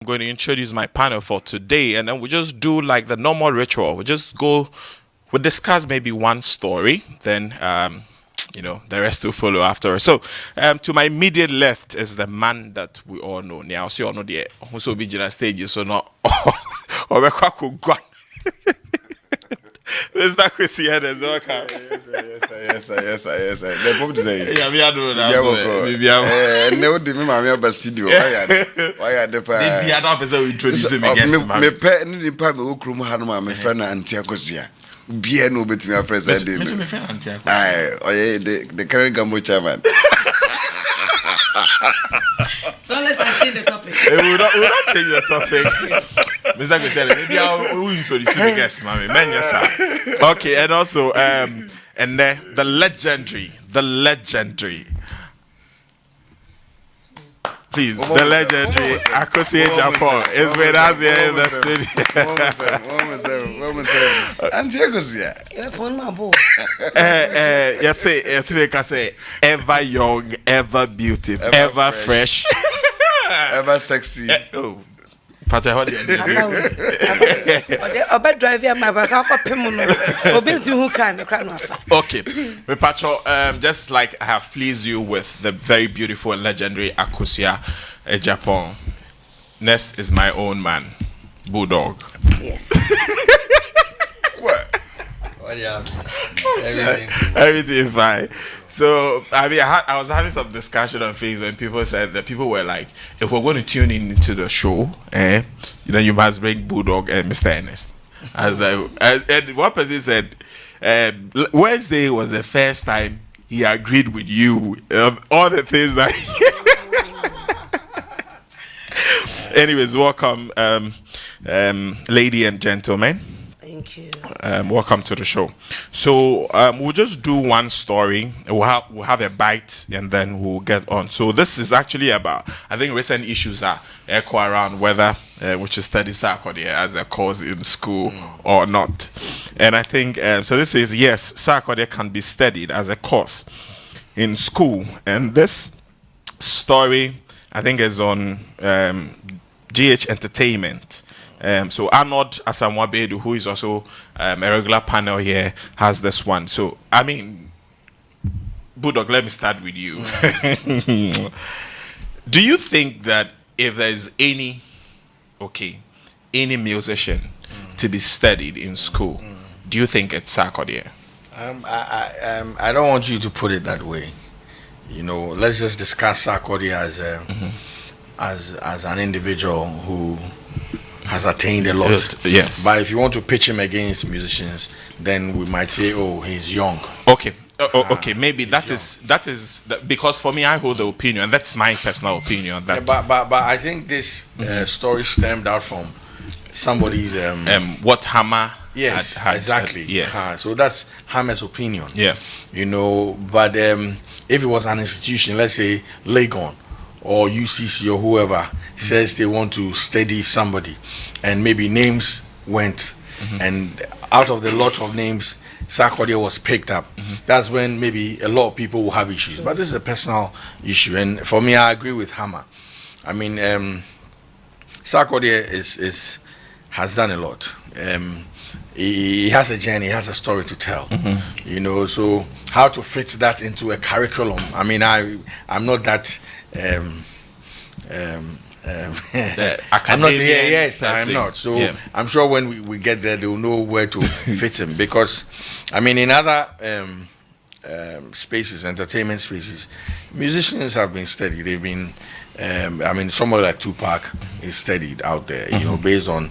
I'm going to introduce my panel for today, and then we just do like the normal ritual. We discuss maybe one story, then the rest will follow after. So, to my immediate left is the man that we all know. Now, so you know the who's will be in stages, so not or we Mr. Kwesi as well. Yes. The pop say. Yeah, we are doing that. No, the me mama ba studio. Why are the pa? The other person will introduce me guest. Me pe ni the pa me wo krum ha no ma me friend Auntie Akosua. Bia no betimi a present day. Me friend Auntie Akosua. Aye, the current Gambo chairman. Don't let us change the topic. We will not change the topic. Mr. Kwesi, maybe I will introduce you the guest, mommy. Man, yes, sir. Okay, and also, and the legendary, please, the legendary Akosua Agyapong is with us here in the studio. Auntie Akosua. Yes, we can say ever young, ever beautiful, ever fresh, ever sexy. Patrick, what do you do? Okay, Patrick, just like I have pleased you with the very beautiful and legendary Akosua Agyapong, next is my own man, Bulldog. Yes. What? Everything fine. So I was having some discussion on Facebook, and people said that people were like, if we're going to tune in into the show, then you must bring Bulldog and Mr. Ernest. And one person said Wednesday was the first time he agreed with you. All the things that. Anyways, welcome, lady and gentlemen. Thank you. Welcome to the show. So we'll just do one story. We'll have a bite, and then we'll get on. So this is actually about, I think, recent issues are echo around whether we should study psychology as a course in school or not. And I think so. This is yes, psychology can be studied as a course in school. And this story, I think, is on GH Entertainment. So Arnold Asamwabedu, who is also a regular panel here, has this one. So I mean, Bulldog, let me start with you. Do you think that if there's any musician to be studied in school, do you think it's psychology? I don't want you to put it that way. You know, let's just discuss psychology as an individual who has attained a lot. Yes. But if you want to pitch him against musicians, then we might say, oh, he's young. Okay. Okay. Maybe that is because for me, I hold the opinion, and that's my personal opinion. That but I think this story stemmed out from somebody's what Hammer. Yes, exactly. Yes. So that's Hammer's opinion. Yeah. You know, but if it was an institution, let's say Legon or UCC or whoever says they want to study somebody, and maybe names went, and out of the lot of names, Sarkodie was picked up. That's when maybe a lot of people will have issues. But this is a personal issue, and for me, I agree with Hammer. I mean, Sarkodie has done a lot. He has a journey, he has a story to tell. You know, so how to fit that into a curriculum? I mean, I'm not that. I'm not. Yes, I'm not. So yeah. I'm sure when we get there, they will know where to fit him. Because, I mean, in other spaces, entertainment spaces, musicians have been studied. They've been. I mean, someone like Tupac is studied out there. You know, based on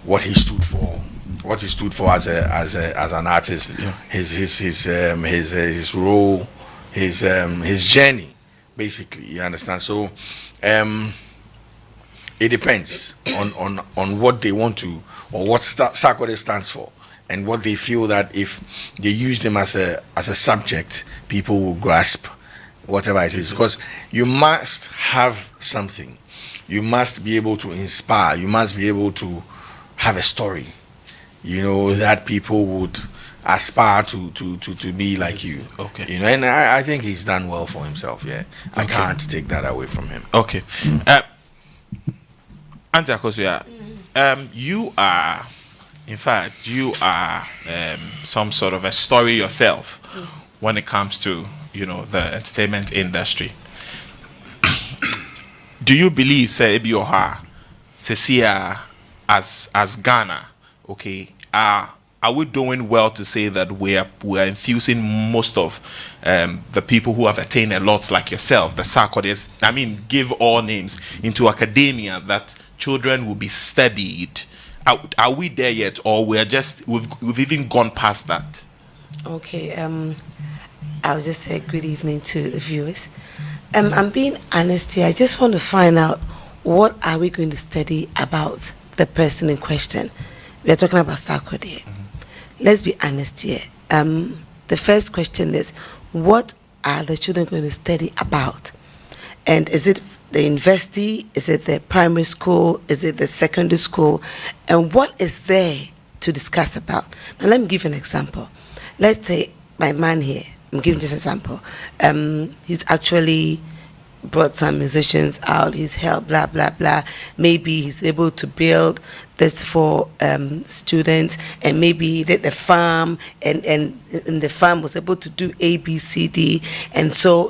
what he stood for. What he stood for as an artist, his role, his journey, basically. You understand? So, it depends on what they want to, or what Sarkodie stands for, and what they feel that if they use them as a subject, people will grasp whatever it is. Because you must have something, you must be able to inspire, you must be able to have a story. You know, that people would aspire to be like you. Okay. You know, and I think he's done well for himself, yeah. I can't take that away from him. Okay. Auntie Akosua, you are, in fact, you are some sort of a story yourself when it comes to, the entertainment industry. Do you believe, say, Ebi Oha, Cecia, as Ghana, okay, are we doing well to say that we are infusing most of the people who have attained a lot like yourself, the Sarkodis, I mean, give all names, into academia, that children will be studied? Are we there yet, or we've even gone past that? Okay, I'll just say good evening to the viewers. I'm being honest here. I just want to find out, what are we going to study about the person in question? We are talking about Sarkodie. Let's be honest here. The first question is, what are the children going to study about? And is it the university? Is it the primary school? Is it the secondary school? And what is there to discuss about? Now, let me give you an example. Let's say my man here, I'm giving this example. He's actually brought some musicians out. He's helped, blah, blah, blah. Maybe he's able to build this for students, and maybe he did the farm, and the farm was able to do A, B, C, D. And so,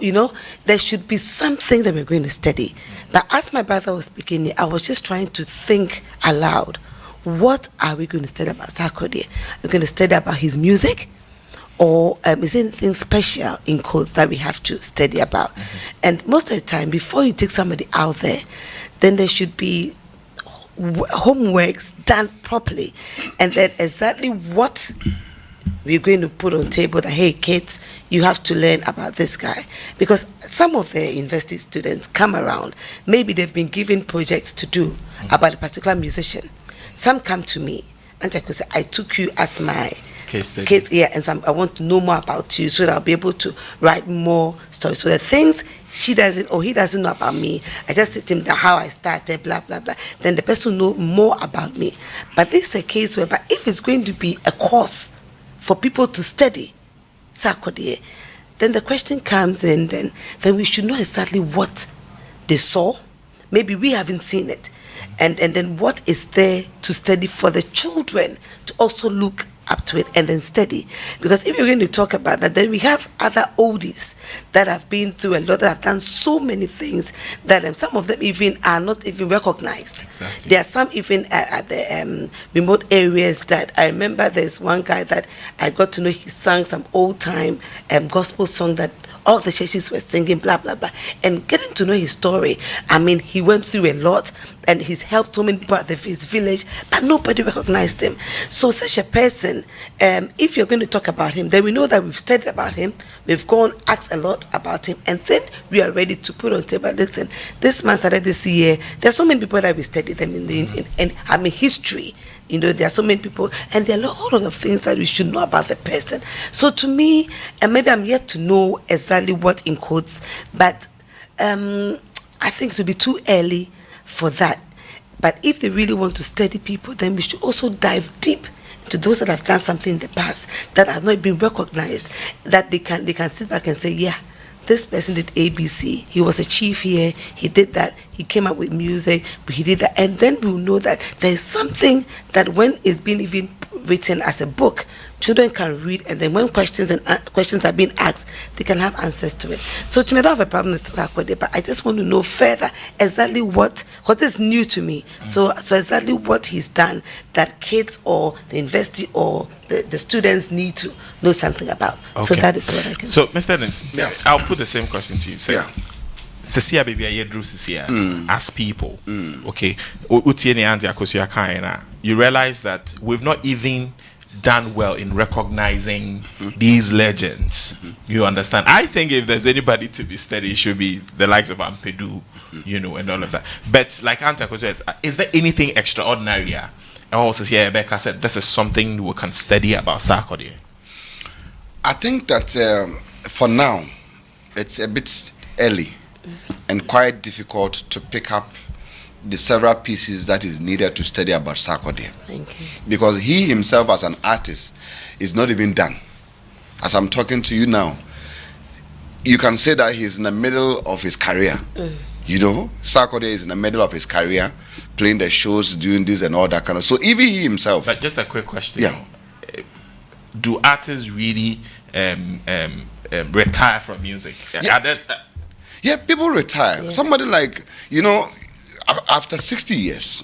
there should be something that we're going to study. But as my brother was speaking, I was just trying to think aloud. What are we going to study about Sarkodie? We're going to study about his music? Or is there anything special in codes that we have to study about? And most of the time, before you take somebody out there, then there should be homeworks done properly. And then exactly what we're going to put on table, that, hey, kids, you have to learn about this guy. Because some of the university students come around, maybe they've been given projects to do about a particular musician. Some come to me, and I took you as my case, and so I want to know more about you, so that I'll be able to write more stories. So the things she doesn't or he doesn't know about me, I just tell him how I started, blah, blah, blah. Then the person will know more about me. But this is a case where, but if it's going to be a course for people to study Sarkodie, then the question comes in, then we should know exactly what they saw. Maybe we haven't seen it. And then what is there to study for the children to also look up to it and then study. Because if you're going to talk about that, then we have other oldies that have been through a lot, that have done so many things that some of them even are not even recognized. Exactly. There are some even at the remote areas that I remember. There's one guy that I got to know. He sang some old time gospel song that all the churches were singing, blah, blah, blah. And getting to know his story, I mean, he went through a lot, and he's helped so many people at his village, but nobody recognized him. So such a person, if you're going to talk about him, then we know that we've studied about him, we've gone, asked a lot about him, and then we are ready to put on table, listen, this man started this year. There's so many people that we studied them in history. There are so many people, and there are a lot of things that we should know about the person. So to me, and maybe I'm yet to know exactly what encodes, but I think it would be too early for that. But if they really want to study people, then we should also dive deep to those that have done something in the past that have not been recognized, that they can sit back and say, yeah, this person did ABC. He was a chief here. He did that. He came up with music, but he did that. And then we'll know that there is something that when it's been even written as a book, children can read, and then when questions are being asked, they can have answers to it. So to me, I don't have a problem with Sarkodie, but I just want to know further exactly what is new to me. So exactly what he's done that kids or the university or the students need to know something about. Okay. So that is what I can say. So, Mr. Dennis, I'll put the same question to you. So, Cecia baby Yedru Cecia as people, okay, you realize that we've not even done well in recognizing these legends. You understand? I think if there's anybody to be studied, it should be the likes of Ampedu, and all of that. But like Auntie Akosua, is there anything extraordinary here? And also, Rebecca said this is something we can study about Sarkodie. I think that for now, it's a bit early and quite difficult to pick up the several pieces that is needed to study about Sarkodie. Thank you. Because he himself as an artist is not even done. As I'm talking to you now, you can say that he's in the middle of his career. You know, Sarkodie is in the middle of his career, playing the shows, doing this and all that kind of. So even he himself. But just a quick question. Yeah. Do artists really retire from music? Yeah. Yeah, people retire. Yeah. Somebody like, you know, after 60 years,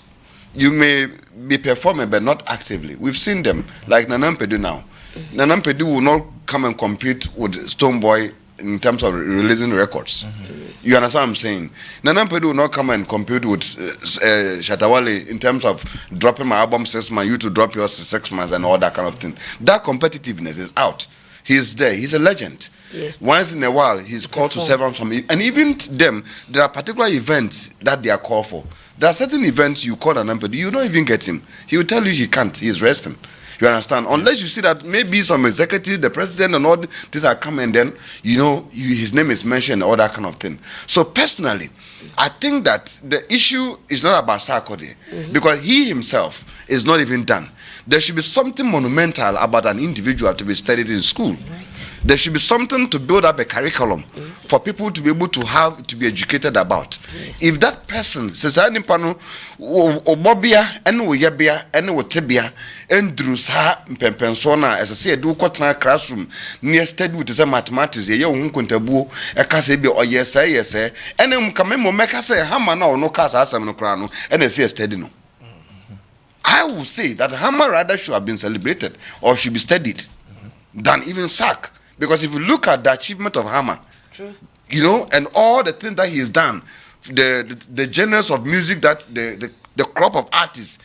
you may be performing but not actively. We've seen them, like Nana Mpedu now. Nana Mpedu will not come and compete with Stonebwoy in terms of releasing records. You understand what I'm saying? Nana Mpedu will not come and compete with Shatawale in terms of dropping my album 6 months, you to drop yours 6 months and all that kind of thing. That competitiveness is out. He's there. He's a legend. Yeah. Once in a while, he's called to serve from it. And even them, there are particular events that they are called for. There are certain events you call an Mpedu, you don't even get him. He will tell you he can't. He's resting. You understand? Unless you see that maybe some executive, the president and all these are coming, then, you know, his name is mentioned, all that kind of thing. So personally, I think that the issue is not about Sarkodie, because he himself is not even done. There should be something monumental about an individual to be studied in school. Right. There should be something to build up a curriculum for people to be able to be educated about. If that person says, "I pano obobia and oyebia and wotebia and drusa mpempensona," as I say, do kwatna classroom near study with the mathematics, ye hu kontabuo e ka say be yes and mkamemo meka say hammer na no kasa asem no kra no and e say study no. I would say that Hammer rather should have been celebrated or should be studied than even sack. Because if you look at the achievement of Hammer, True. you know, and all the things that he's done, the genres of music that the crop of artists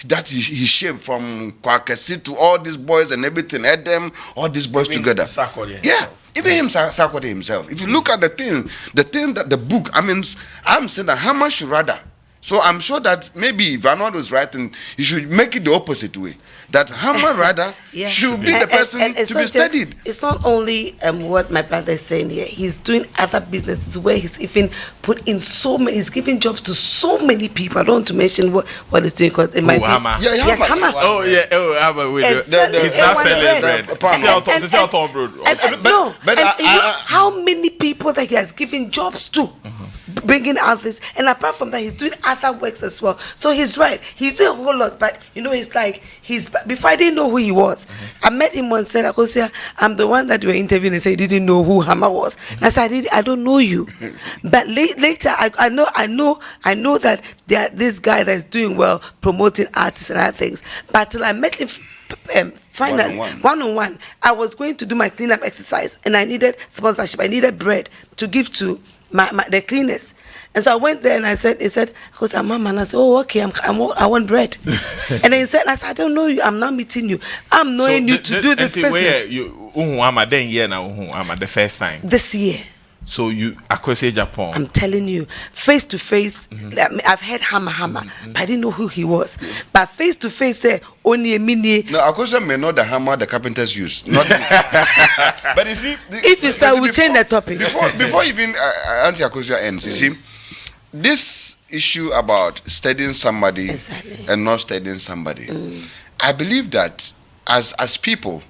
that he shaped from Kwakesi to all these boys and everything, had them, all these boys together. Sarkodie Yeah, even him, Sarkodie himself. If you look at the thing that the book, I mean, I'm saying that Hammer should rather. So I'm sure that maybe if Arnold was writing, he should make it the opposite way. That Hammer rather Yeah. should be the person it's to be not studied. It's not only what my brother is saying here. He's doing other businesses where he's even put in he's giving jobs to so many people. I don't want to mention what he's doing because it might be. Hammer. Yeah, Yes, Hammer. Hammer. Oh yeah, Hammer. And selling He's not A1 selling bread. bread. And- Sell bread. But you know how many people that he has given jobs to, bringing out this, and apart from that, he's doing other works as well. So he's right. He's doing a whole lot, but you know, he's like before I didn't know who he was. I met him once, said, "Akosua, I'm the one that you were interviewing," and said he didn't know who Hammer was. And I said, I don't know you, but later I know that this guy that is doing well, promoting artists and other things. But till I met him. Finally, one-on-one, I was going to do my cleanup exercise, and I needed sponsorship. I needed bread to give to the cleaners, and so I went there and he said, "Because I'm mama," and I said, "Oh, okay, I want bread." And then he said, "I said, I don't know you. I'm not meeting you. I'm knowing you to do this business." The first time This year. So you Akosua Agyapong. I'm telling you, face to face, I've heard Hammer, but I didn't know who he was. But face to face, say, only a mini. No, Akosua may know the hammer the carpenters use. Not but you see, If you start, we change the topic. Before even Auntie Akosua ends, you see, this issue about studying somebody Exactly. and not studying somebody, I believe that as people,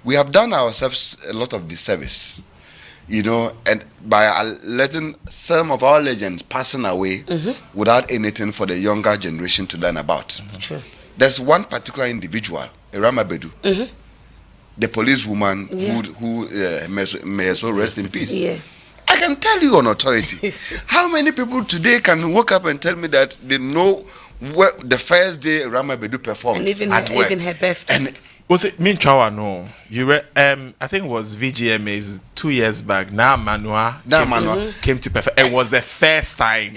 we have done ourselves a lot of disservice. You know, and by letting some of our legends passing away without anything for the younger generation to learn about. True. There's one particular individual, Ramabedu, the policewoman who may her soul rest in peace. Yeah. I can tell you on authority, how many people today can wake up and tell me that they know where the first day Ramabedu performed And even at work. her birthday. And Was it Minchawa? No, you read. I think it was VGMA's 2 years back. Now Manua came to perform. It was the first time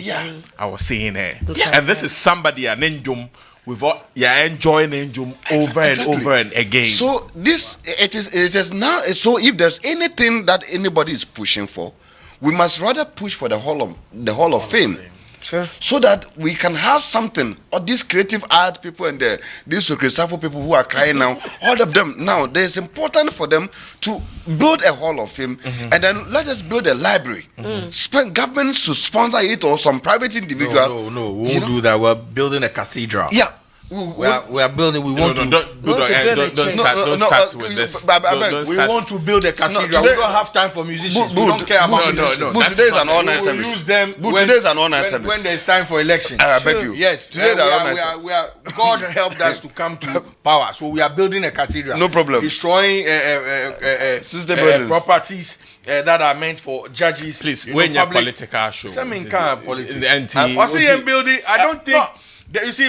I was seeing her. And this is somebody an Njum with all enjoying Njum over and over and again. So it is now. So if there's anything that anybody is pushing for, we must rather push for the Hall of Fame. Sure. So that we can have something. All these creative art people and these successful people who are crying now, all of them now, it's important for them to build a Hall of Fame and then let us build a library. Government should sponsor it or some private individual. No, we won't do that. We're building a cathedral. Yeah. We are building. We want to. Don't start with this. We want to build a cathedral. We don't have time for musicians. We don't care about musicians. But today is an all-night We will service. use them Today is an all-night service. when there is time for election. I beg you. Yes. Today we are. God helped us to come to power, so we are building a cathedral. No problem. Destroying properties that are meant for judges. Please, when your political show. Some in kind of politics. Building. I don't think. You see,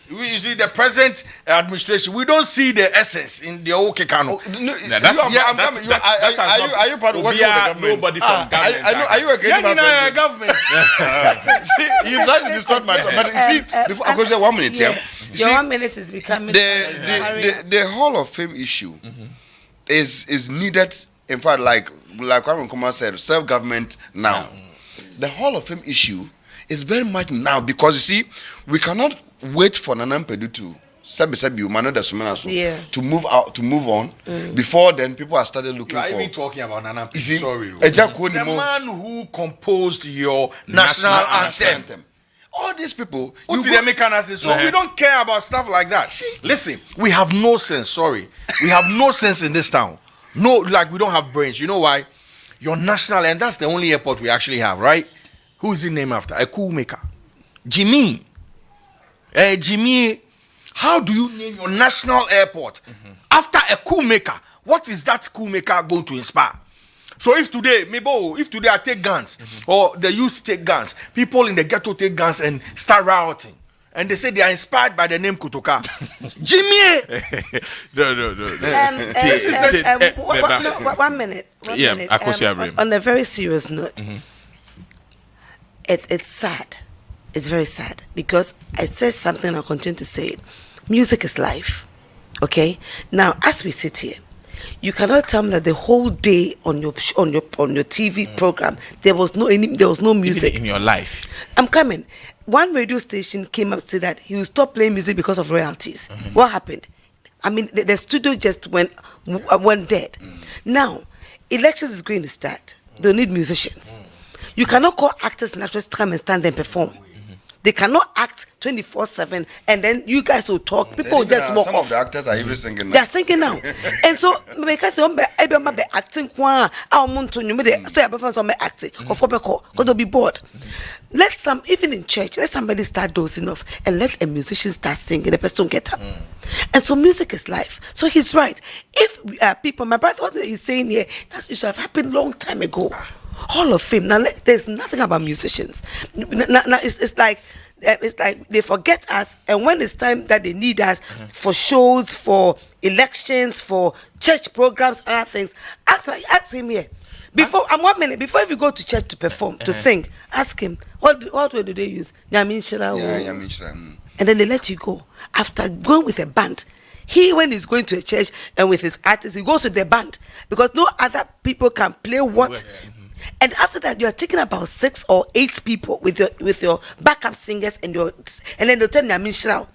you see the present administration. We don't see the essence in the whole Kekano. Are you part of what government? Nobody from government. Are you a government? See, you try to distort my but see, before I go say 1 minute, Your 1 minute is becoming the Hall of Fame issue is needed. In fact, like Kwame Nkrumah said, self-government now. The Hall of Fame issue is very much now because you see, we cannot wait for Nana Mpedu to move on. Before then, people are started looking for. You are even talking about Nana Mpedu. Sorry, the man who composed your national anthem. All these people, we don't care about stuff like that. Listen, we have no sense. Sorry, we have no sense in this town. No, like we don't have brains. You know why? Your national, and that's the only airport we actually have, right? Who is it named after? A cool maker. Jimmy. Jimmy, how do you name your national airport after a cool maker? What is that cool maker going to inspire? So if today I take guns, or the youth take guns, people in the ghetto take guns and start rioting, and they say they are inspired by the name Kutoka. Jimmy! No. 1 minute. Akosua Agyapong. On a very serious note, it's sad. It's very sad because I said something, I'll continue to say it. Music is life. Okay? Now, as we sit here, you cannot tell me that the whole day on your TV program there was no music in your life. I'm coming. One radio station came up to say that he will stop playing music because of royalties. What happened? I mean, the studio just went dead. Now, elections is going to start. They need musicians. You cannot call actors and actresses to come and stand and perform. They cannot act 24/7, and then you guys will talk. People will just walk off. Some of the actors are even singing now. They are singing now. And so, because they acting, say acting, because they'll be bored. Let even in church, let somebody start dozing off, and let a musician start singing, the person get up. And so music is life. So he's right. If people, my brother, what he's saying here, that should have happened long time ago. Hall of Fame. Now, there's nothing about musicians. Now it's like they forget us, and when it's time that they need us for shows, for elections, for church programs, and other things, ask him here. Before 1 minute, before you go to church to perform, to sing, ask him what word do they use? Nyamin Shira. And then they let you go. After going with a band, when he's going to a church and with his artists, he goes with the band because no other people can play what. And after that, you are taking about 6 or 8 people with your backup singers and then they'll tell Nyamin Shira.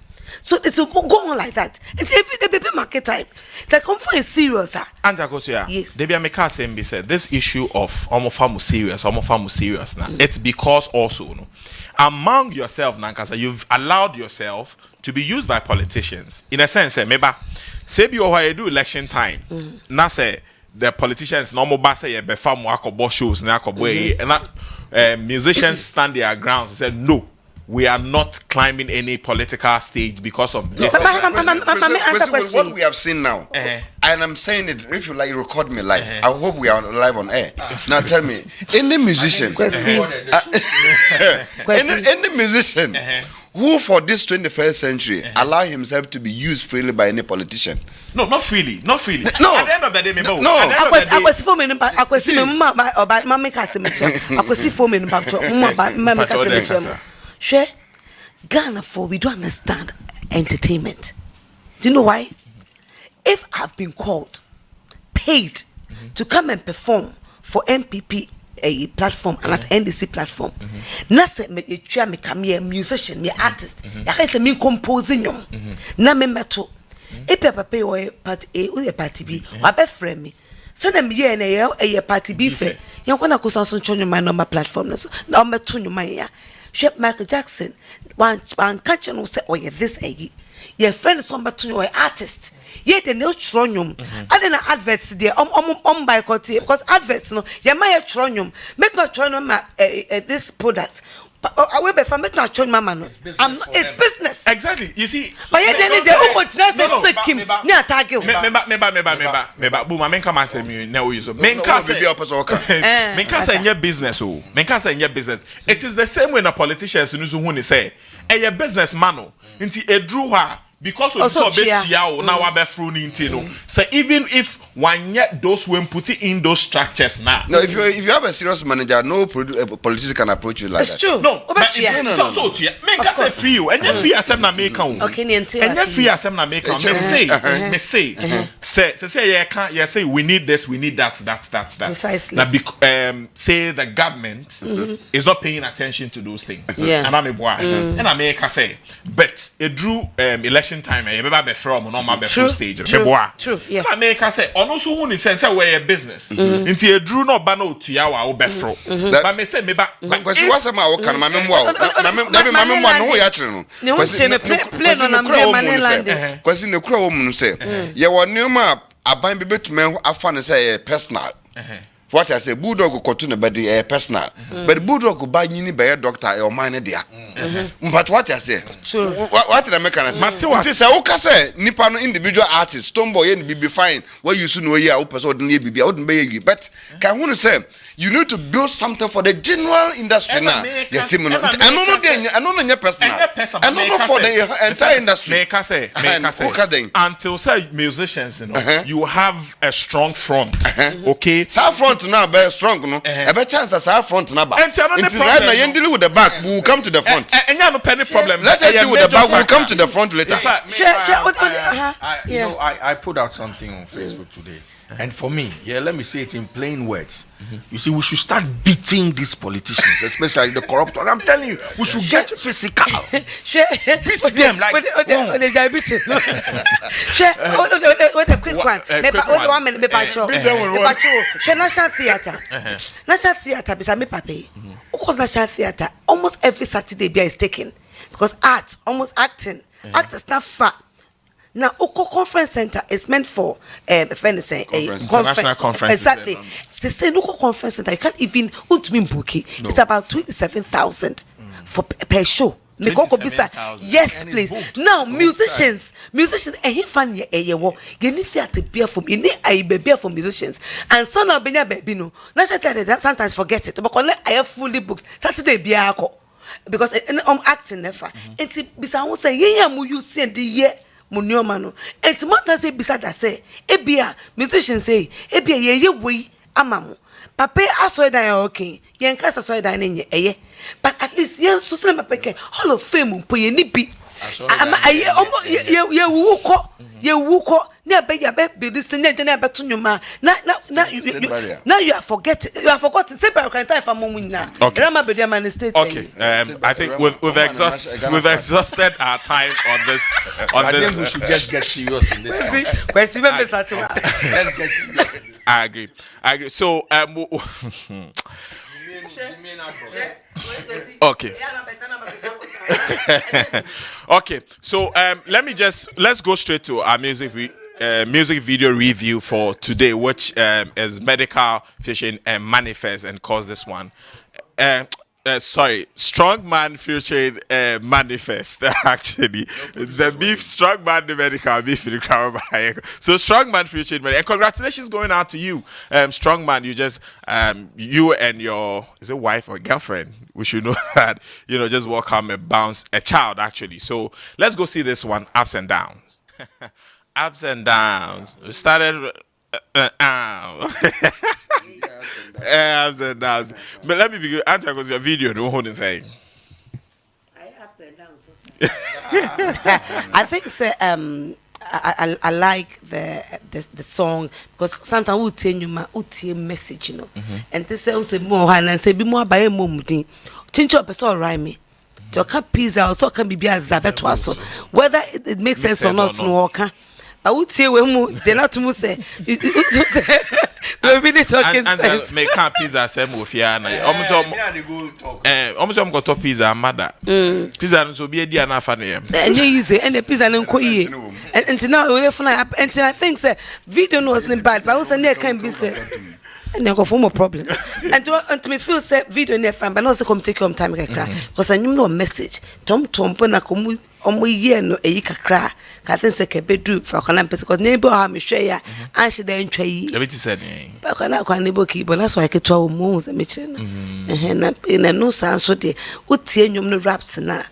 So it will go on like that. And every baby market time, the comfort is serious. And Akosua, yes. Debbie Ameka said this issue of Omofamu serious now. It's because also among yourself, Nankasa, you've allowed yourself to be used by politicians. In a sense, maybe say you do election time. Now say the politicians normal say you befamu akobo shows na akobo and that musicians stand their grounds and said no. We are not climbing any political stage because of this. What we have seen now, and I'm saying it, if you like, record me live. I hope we are live on air. Now tell me, any musician, any musician who for this 21st century allow himself to be used freely by any politician. No, not freely. No. At the end of the day, Sure, Ghana we don't understand entertainment. Do you know why? If I've been called, paid to come and perform for MPP a platform and at NDC platform, Nasa me come here musician, me artist, I say me composing na member to pay or party A or party B, or be friend me. Send them here and a party B fair. You want to go on my number platform, number 2 my Shep Michael Jackson one catch no say oh yeah this your friend somebody to your artist yet the no tronium and then adverts there by because adverts no yeah my tronium make no tronium this product. I will be from it not showing mama no. It's business. Exactly. You see. But you didn't do much. That's the sick him. Near target. Meba. Boom. I mean, come and say me. No, you so. Menka say your business. Oh, menka say your business. It is the same way na politicians who say, "Hey, business man. Inti edru ha." Because of so now so even if one yet those when put it in those structures now. No, if you have a serious manager, no politician can approach you like it's that. It's true. No, but so make us a free and you free as na make on. Okay, and you free as na make on. Me say you can't you say we need this, we need that. Precisely. Now say the government is not paying attention to those things. Yeah. And I'm a boy. And I make us say, but it drew election time e be from no ma be full stage true, yeah. Na make us say ono so hu ni sense we your business nti edru no ba na otua wa wo be fro but me say me ba kwesi wasa ma wo kan ma me mwa na me mwa no ya kire no kwesi ne play no na me manland kwesi ne kura wo mu no say ye wo neoma aban be betume afa ne say personal. What I say, bulldog go to the body personal, but bulldog buy you by a doctor or mine there. But what I say, what the mechanism? This is okay. Say, Nippon individual artist, Tomboy and be fine. What you soon know here, person be out and be. But can one say you need to build something for the general industry now? Yes, I know your personal. I know for the entire industry. Make us say until say musicians, you know, you have a strong front. Okay, so front now very strong, no. A better chance as our front now. And right now, you deal with the back. We will come to the front. And you no penny problem. Let's deal with the back. We'll come to the front later. You know, I put out something on Facebook today. And for me, let me say it in plain words. You see, we should start beating these politicians, especially the corrupt ones. I'm telling you, we should get physical. Beat them like what a quick one. National Theatre. National Theatre beside me, Papi. National Theatre. Almost every Saturday beer is taken because art, almost acting. Actors not fat. Now, Oko Conference Center is meant for international conference. Exactly. They say Oko Conference Center, you can't even book it. No. It's about 27,000 for per show. Yes, please. Now, musicians, and he fan you need theater beer from you need a beer for musicians. And son of Benya baby no. Sometimes forget it. But I have fully booked Saturday beer because I'm acting never. And bisa won say you see the year. Munio no et mata say beside that say ebia musician say ebia ye we amamu papa aso dan okay yen kasa so dan nye but at least yen so say papa all of fame po ye ni bi ye wuko na be ya be this thing na be to nyuma now you are forgotten say by can time for munya grandma be there man state. Okay, I think we've exhausted our time on this I think we should just get serious in this. See question me start let's get serious. I agree so okay. Okay, so let's go straight to our music video review for today, which is Medical Featuring Manifest, and calls this one Strongman featuring Manifest. Actually, the beef Strongman the Medical beef in the crowd. So Strongman featuring Manifest, and congratulations going out to you, Strongman. You just you and your wife or girlfriend, we should know that, just welcome a child actually. So let's go see this one, Ups and Downs. Ups and downs. We started ups and downs. But let me begin. Answer because your video, no one is saying. I think I like the song because sometimes we tell you my message, and they say more and say be more by a moment. Change up a sort rhyme me. To can pizza or so can be as Zabetuaso. Whether it makes sense or not, no walker. I would say when they not to say We're really talking and sense. make can pizza same with ya na almost got pizza mother pizza so be dia na fa na yam And you easy and the pizza no ko yi and now we left na and I think say video no wasn't bad but also there can be say and they go for more problem and to me feel say video near fine but also come take your time because I knew no message tom na komu omo ye no eyi kakra ka think say ke bedu for kana person because neighbor ha me hwe ya an she dey ntwa yi e beti said but kana kwa neighbor ki but that's why I keto o mo se me chere no na no san so de utie nyom no raps na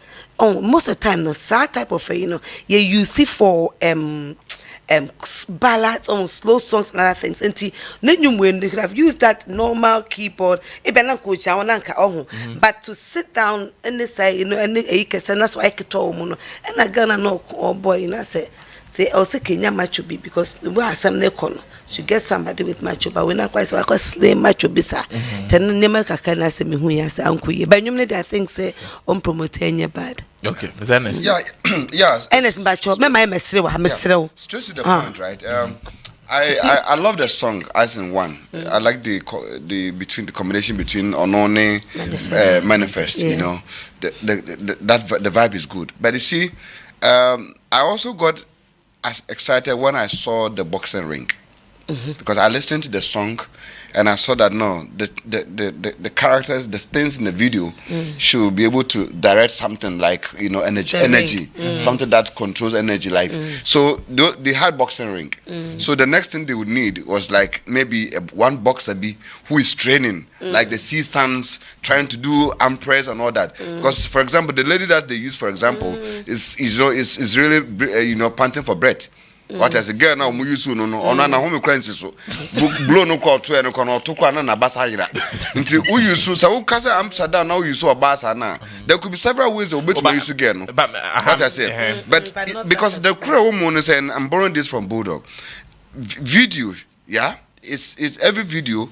most of the time the sad type of you use it for ballads or slow songs and other things. And when they could have used that normal keyboard, but to sit down and they say, and that's why I could tell and I gonna know, oh boy, say also Kenya macho be because the way some they call should get somebody with macho, but we're not quite so I call slay macho bisa. Ten never can say me who you say uncle. But you I think say promoting your bad. Okay, is that nice? Yeah. And it's macho. Me my mesrew. Straight to the point, right? I love the song as in one. I like the combination between Onone Manifest. Yeah. You know, the vibe is good. But you see, I also got as excited when I saw the boxing ring. Because I listened to the song and I saw that the characters, the things in the video should be able to direct something like energy, something that controls energy. Like so, they had boxing ring. So the next thing they would need was like maybe one boxer who is training, like the sea sons trying to do empress and all that. Because for example, the lady that they use, for example, is really panting for breath. What as a girl now we use no na home currency so blow no call to no kono to kwa na basa hira until we use so we kasa Amsterdam now use so basa na there could be several ways of which we use again no but what I say but because the crew woman is saying I'm borrowing this from Bulldog video it's every video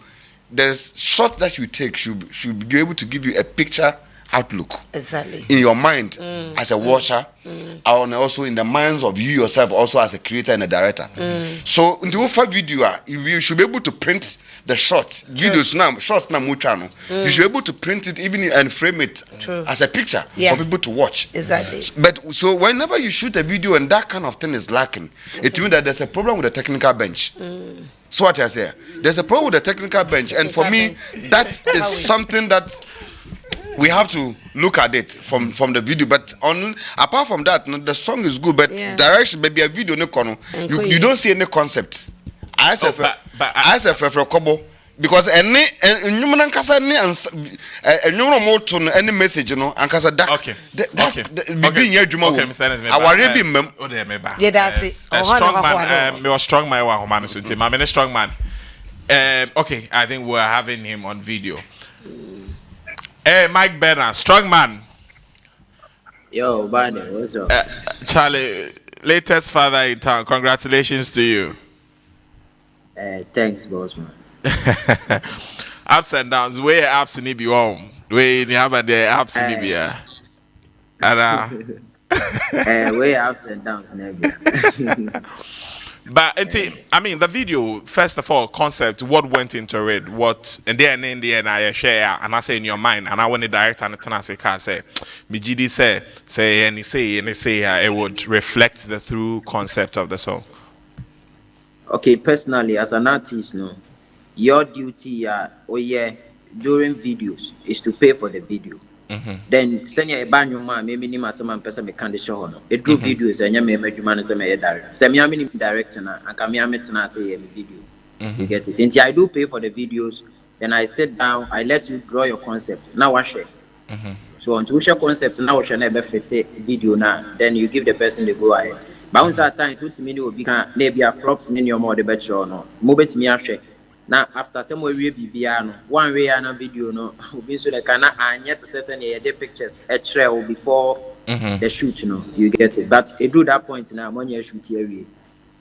there's shot that you take should be able to give you a picture outlook exactly in your mind as a watcher and also in the minds of you yourself also as a creator and a director so in the offer video you should be able to print the shot videos now shots now channel you should be able to print it even and frame it as a picture for people to watch exactly but so whenever you shoot a video and that kind of thing is lacking it means that there's a problem with the technical bench so what I say there's a problem with the technical bench and for me that is something that we have to look at it from the video, but apart from that, the song is good. But direction, maybe a video, you don't see any concept. I say for Kobo because any any message, and kasa that okay, Mr. Our yeah, that's it. Strongman, me was Strongman wa homano so team. I'm a Strongman. Okay, I think we're having him on video. Hey, Mike Bernard, Strongman. Yo, Barney, what's up? Charlie, latest father in town. Congratulations to you. Thanks, boss man. Ups and downs. Where ups in be home? Where you have the ups in be Where ups and downs never. But I mean, the video. First of all, concept. What went into it? What and then in the end, I share and I say in your mind, and I want the director and the say, Mijidi say, and he say, it would reflect the through concept of the song. Okay, personally, as an artist, no, your duty, during videos is to pay for the video. Then send you a banyo man, maybe ni masama person me can show no. It do videos and you me man say me direct. Say me am direct na and come me na say me video. You get it. Until I do pay for the videos, then I sit down, I let you draw your concept. Now watch it. So until your concept now watch na be fit video na, then you give the person the go ahead. But at times what me will be can maybe a props in your more the better no. Mo bet me share. Now after some way BBR no one way and video no we so like na anya to say the pictures a trail before the shoot you get it but it do that point now when you shoot here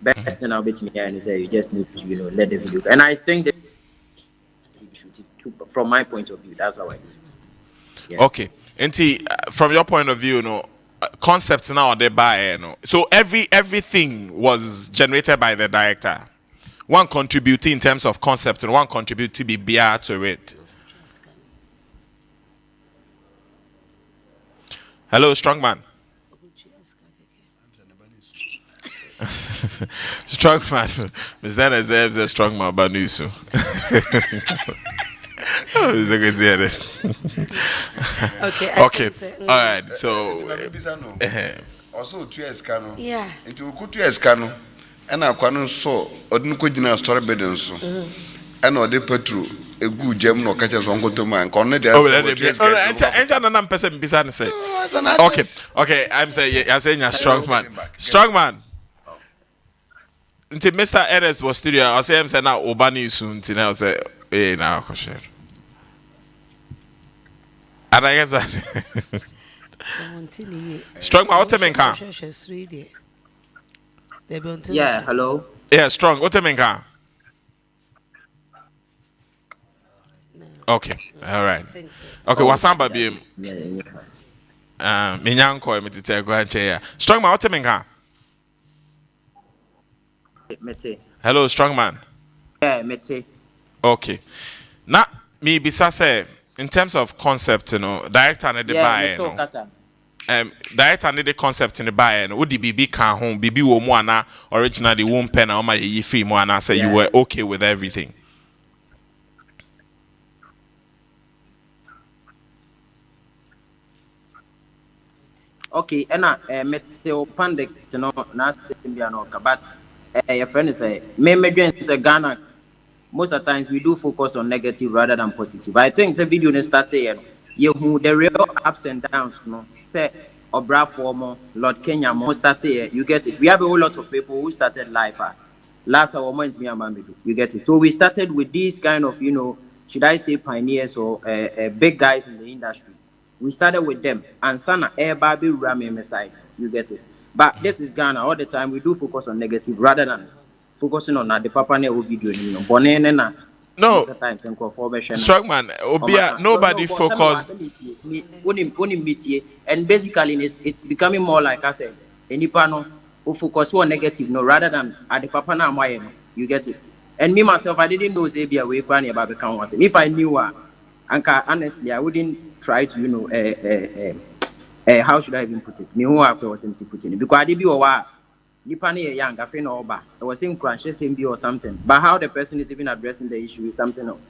best thing I'll bet me and say you just need to let the video and I think that you shoot it too, from my point of view that's how I do it. Okay and from your point of view concepts now they buy so everything was generated by the director. one contribute in terms of concept and one contribute to be beer to it. Hello, Strongman. Strongman. Miss Dana says a Strongman Banusu. Okay. All right. So. Also, 2 years cano. Yeah. It will go 2 years cano. And I can't so ordinary dinner story bedroom so. And or the petrol a good gem no catches one go to man. Connect there. Okay. I'm saying you're strong man. Strong man. Until Mr. Ernest was studio, I say I'm saying now Obani soon. Till I say, hey, now question. And I guess that. Strong man, what's the main car? Yeah, hello. Yeah, strong. What's the main car? Okay, all right. Okay, what's up, baby? Minyanko, me to go and chair. Strong man, what's the main car? Hello, strong man. Yeah, Mete. Okay. Now, me bisa say in terms of concept, director and the buyer, director and the concept in the buyer, would the BB can home, BB wo mo ana originally won pen or my ye free mo ana say you were okay with everything. Okay, and Mete Pandek, na Simbiano, but your friend is a Ghana. Most of the times we do focus on negative rather than positive. I think the video started you the real ups and downs, step or bra former Lord Kenya most started you get it. We have a whole lot of people who started life last hour months me and you get it. So we started with these kind of should I say pioneers or big guys in the industry. We started with them and Sana Baby Rami side, you get it. But this is Ghana all the time we do focus on negative rather than focusing on the Papa Neo video, Bonena. No, Strongman, Obia, nobody focused. And basically, it's becoming more like I said, Enipano who focus on negative, rather than at the Papa na you get it. And me myself, I didn't know Zabia way Kwani about the council. If I knew her, honestly, I wouldn't try to, how should I even put it? Me who I was MC putting it because I did be a Nipani young, I feel over. I was saying crunch, SMB or something. But how the person is even addressing the issue is something else.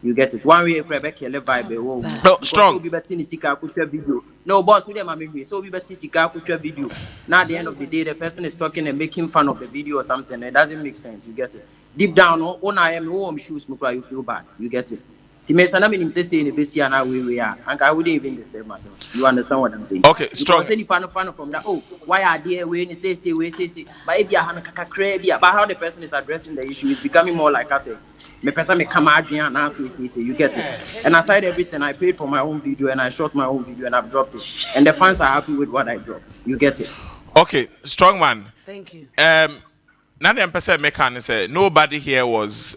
You get it. One way, Rebecca, vibe. No, strong. Video. No, boss, with them, I mean, so we better see video. Now, at the end of the day, the person is talking and making fun of the video or something. It doesn't make sense. You get it. Deep down, on I am home shoes, you feel bad. You get it. Timesana mean say in the base and we are, and I wouldn't even disturb myself. You understand what I'm saying? Okay, strong. Any fan from that. Oh, why are they when you say, but if you are crazy about how the person is addressing the issue, it's becoming more like I say. Me person me come out and say, you get it. And aside everything, I paid for my own video and I shot my own video and I've dropped it. And the fans are happy with what I dropped. You get it. Okay, strong man. Thank you. Now the person say nobody here was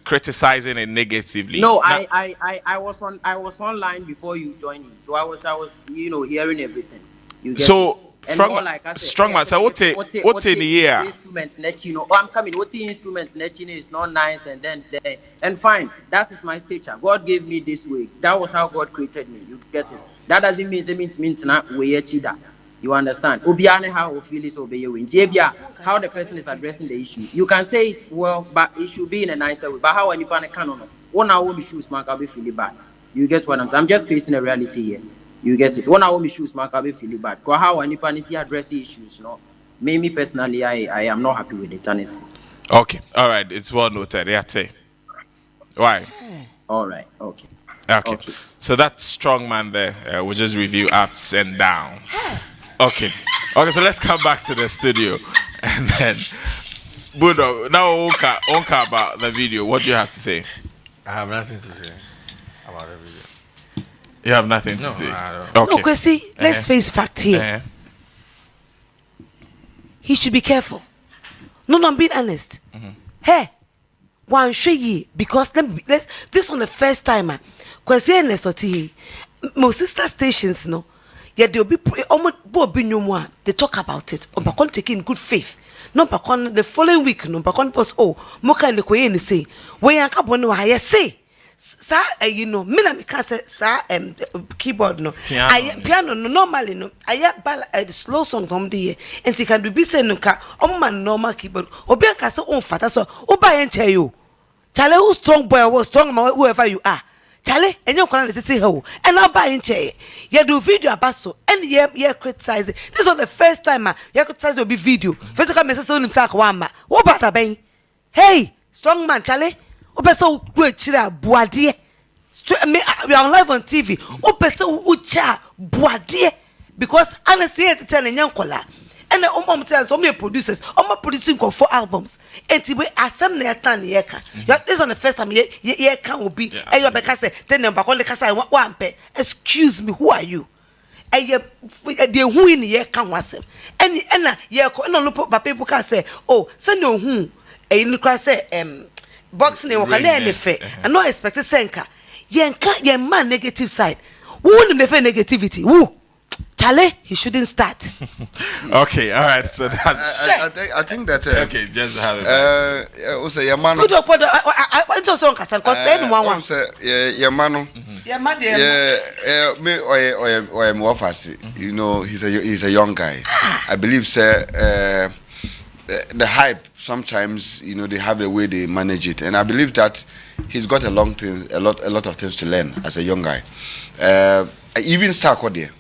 criticizing it negatively. No, I was online before you joined in, so I was hearing everything. You get so it? from like I said, strong man, so what in the year? Instruments net, I'm coming. What the instruments net, is not nice, and fine. That is my stature. God gave me this way. That was how God created me. You get it? That doesn't mean not we cheater. You understand? Obiane how we feel is obey. How the person is addressing the issue. You can say it well, but it should be in a nicer way. But how anyone can one hour shoes mark I'll be feeling bad. You get what I'm saying? I'm just facing a reality here. You get it? One hour shoes mark I'll be feeling bad. Because how anyone is addressing issues, me personally, I am not happy with it, honestly. Okay, all right, it's well noted. Yeah, say. Why? All right, okay. So that strong man there. We'll just review ups and downs. Okay, so let's come back to the studio, and then Budo. Now, Onka about the video. What do you have to say? I have nothing to say about the video. You have nothing to say. Okay. No, Kwesi, let's face fact here. He should be careful. No, I'm being honest. Hey, one shaggy because let's this on the first time. Kwesi and Lesotho, most sister stations, Yeah, they'll be they talk about it. On take in good faith. No, the following week, no, post, oh, Moka and the Koyen say, where I can't I say. Sir, you know, Mina Mikasa, sir, keyboard no, piano no, normally no, I have slow song from the year, and he can be saying no car, man normal keyboard, or be a castle on fat, so, buy and tell you. Charlie, who strong boy was strong, whoever you are. Charlie, and you're going to tell you, and I'll buy in chair. You do video about so, and you criticize it. This is not the first time, you criticize your video. First, come and say, what about a bang? Hey, strong man, Charlie. Opeso chira boadie. We are live on TV. Opeso ucha boadie because honestly at telling yankola. And the mom tells some producers, producing 4 albums. And we asem na tan yeka. This is on the first time ye can be. And you say then back on the casa one pe. Excuse me, who are you? And the who in ye can wasem. And ye no look people can say, oh, send no who. And you can say boxing and I'm not expecting senka. Ye man negative side. Who wouldn't be negativity? Who? Charlie, he shouldn't start. Okay, all right. So that's I think that okay, just have it. Also your man. I just on Casan because anyone say your man. Your man, me or more fast. You know, he's a young guy. I believe sir the hype sometimes, you know, they have the way they manage it, and I believe that he's got a lot of things to learn as a young guy. Even Sarkodie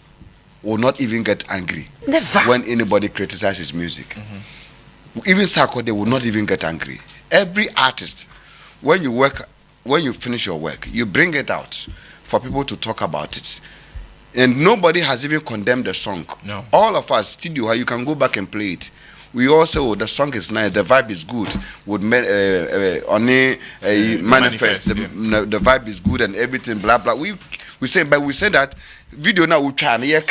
will not even get angry never when anybody criticizes his music. Even Sarkodie will not even get angry. Every artist, when you finish your work, you bring it out for people to talk about it. And nobody has even condemned the song. No. All of us, studio, you can go back and play it. We also, the song is nice, the vibe is good. Would only manifest. The vibe is good and everything, blah blah. We say that video now we try. Yeah, you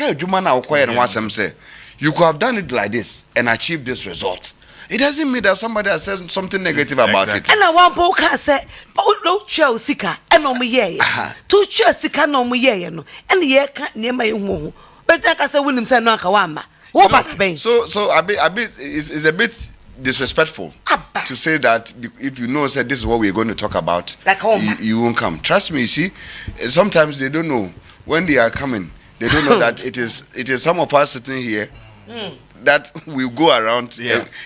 could have done it like this and achieved this result. It doesn't mean that somebody has said something negative about it. And I want Boka say, oh no, chill sika, and no me ye. Two chill sika no me ye, no, and the year can't near my home. But like I said, William said, no, Kawama. So a bit is a bit disrespectful to say that if you know said this is what we're going to talk about, like you won't come. Trust me, you see, sometimes they don't know when they are coming. They don't know that it is some of us sitting here that will go around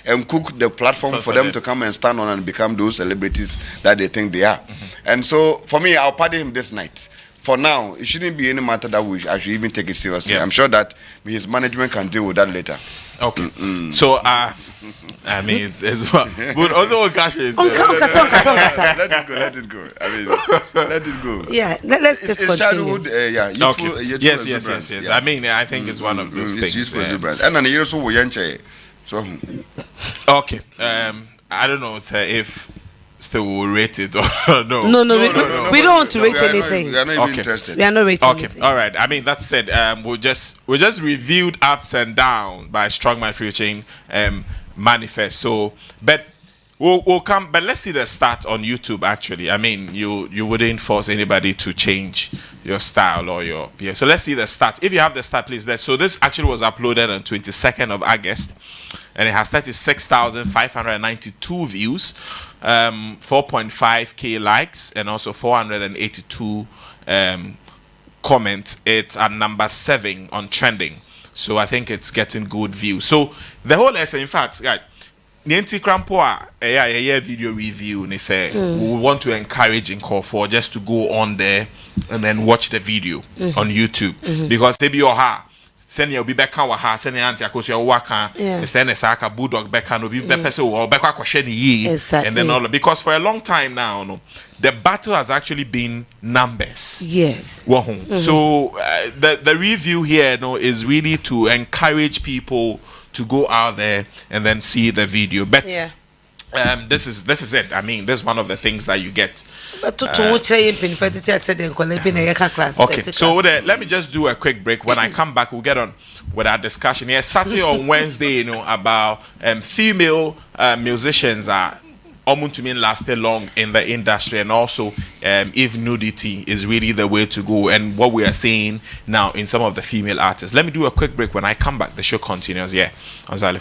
and cook the platform for them to come and stand on and become those celebrities that they think they are. And so for me, I'll pardon him this night. For now, it shouldn't be any matter that I should even take it seriously. I'm sure that his management can deal with that later. Okay. So, I mean, it's but also cash is. Let it go. I mean, let it go. Yeah, let's just continue. Childhood, Yes. I mean, I think it's one of those things. And then you also so. Okay. I don't know if still will rate it or no. No. We don't want to rate anything. We are not even interested. We are not rating anything. All right. I mean, that said, we just reviewed Ups and Down by Strongman featuring Manifest. So, but we'll come. But let's see the start on YouTube. Actually, I mean, you wouldn't force anybody to change your style or your peer. So let's see the start. If you have the start, please. So this actually was uploaded on 22nd of August, and it has 36,592 views. 4.5k likes and also 482 comments. It's at number 7 on trending, so I think it's getting good views. So the whole essay, in fact, right, Nienti Krampoa video review, and they say we want to encourage in call for just to go on there and then watch the video on YouTube because they be your heart. Send you be back our heart, send your auntie Akosua waka, instead of Saka Bulldog back and be back or back and then all because for a long time now, no, the battle has actually been numbers. Yes. So the review here, no, is really to encourage people to go out there and then see the video. But this is it. I mean, this is one of the things that you get. Okay, so let me just do a quick break. When I come back, we'll get on with our discussion here. Starting on Wednesday, about female musicians are to mean lasted long in the industry, and also if nudity is really the way to go, and what we are seeing now in some of the female artists. Let me do a quick break. When I come back, the show continues. Yeah, on ZYLOFON.